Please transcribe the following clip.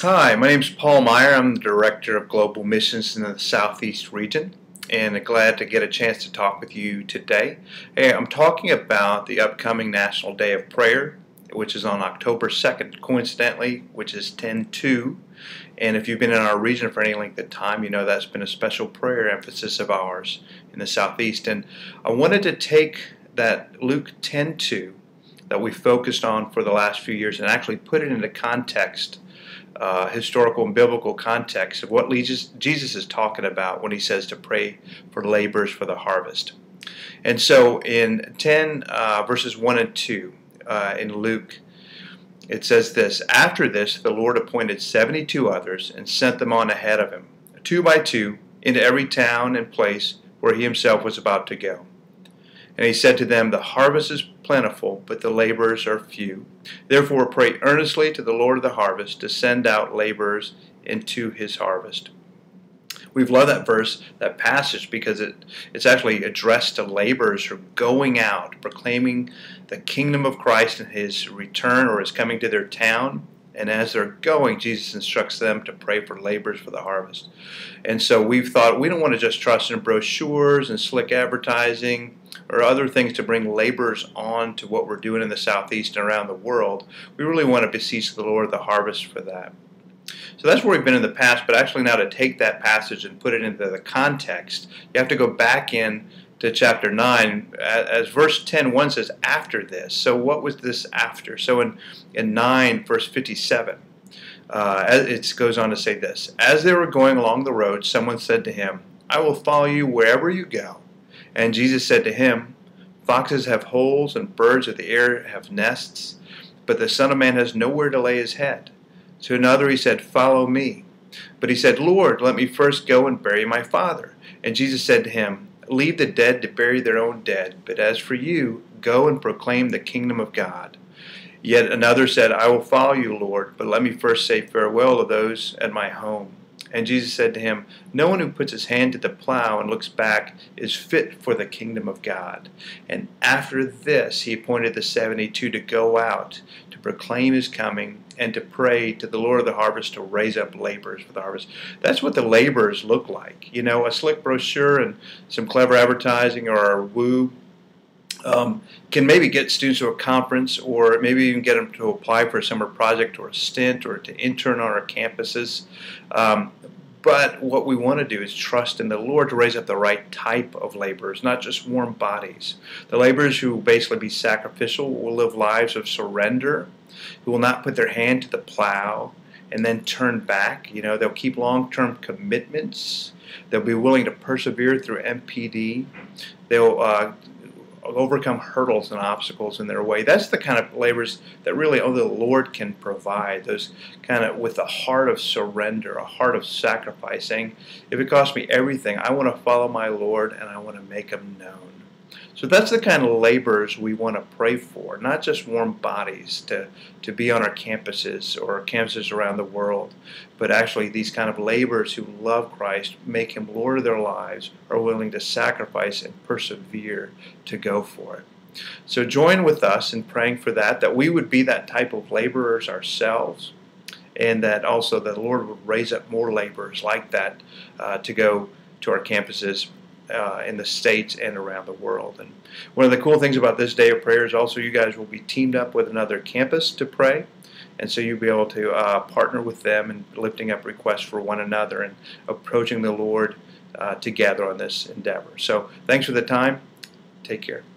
Hi, my name is Paul Meyer. I'm the Director of Global Missions in the Southeast region, and glad to get a chance to talk with you today. Hey, I'm talking about the upcoming National Day of Prayer, which is on October 2nd, coincidentally, which is 10/2. And if you've been in our region for any length of time, you know that's been a special prayer emphasis of ours in the Southeast. And I wanted to take that Luke 10:2 that we focused on for the last few years and actually put it into context, historical and biblical context of what Jesus is talking about when he says to pray for laborers for the harvest. And so in 10 verses 1 and 2 in Luke, it says this: After this, the Lord appointed 72 others and sent them on ahead of him, two by two, into every town and place where he himself was about to go. And he said to them, The harvest is plentiful, but the laborers are few. Therefore pray earnestly to the Lord of the harvest to send out laborers into his harvest. We've loved that verse, that passage, because it's actually addressed to laborers who are going out, proclaiming the kingdom of Christ and his return or his coming to their town. And as they're going, Jesus instructs them to pray for laborers for the harvest. And so we've thought we don't want to just trust in brochures and slick advertising or other things to bring laborers on to what we're doing in the Southeast and around the world. We really want to beseech the Lord of the harvest for that. So that's where we've been in the past, but actually now to take that passage and put it into the context, you have to go back in to chapter 9, as verse 10:1 says, after this. So what was this after? So in 9, verse 57, it goes on to say this: As they were going along the road, someone said to him, I will follow you wherever you go. And Jesus said to him, Foxes have holes and birds of the air have nests, but the Son of Man has nowhere to lay his head. To another he said, Follow me. But he said, Lord, let me first go and bury my father. And Jesus said to him, Leave the dead to bury their own dead, but as for you, go and proclaim the kingdom of God. Yet another said, I will follow you, Lord, but let me first say farewell to those at my home. And Jesus said to him, No one who puts his hand to the plow and looks back is fit for the kingdom of God. And after this he appointed the 72 to go out, to proclaim his coming, and to pray to the Lord of the harvest to raise up laborers for the harvest. That's what the laborers look like. You know, a slick brochure and some clever advertising or a woo can maybe get students to a conference, or maybe even get them to apply for a summer project or a stint or to intern on our campuses. But what we want to do is trust in the Lord to raise up the right type of laborers, not just warm bodies. The laborers who will basically be sacrificial, will live lives of surrender, who will not put their hand to the plow and then turn back. You know, they'll keep long-term commitments. They'll be willing to persevere through MPD. They'll overcome hurdles and obstacles in their way. That's the kind of laborers that really only the Lord can provide. Those kind of with a heart of surrender, a heart of sacrifice, saying, if it costs me everything, I want to follow my Lord and I want to make him known. So that's the kind of laborers we want to pray for, not just warm bodies to be on our campuses or campuses around the world, but actually these kind of laborers who love Christ, make him Lord of their lives, are willing to sacrifice and persevere to go for it. So join with us in praying for that we would be that type of laborers ourselves, and that also the Lord would raise up more laborers like that to go to our campuses in the States and around the world. And one of the cool things about this day of prayer is also you guys will be teamed up with another campus to pray, and so you'll be able to partner with them in lifting up requests for one another and approaching the Lord together on this endeavor. So thanks for the time. Take care.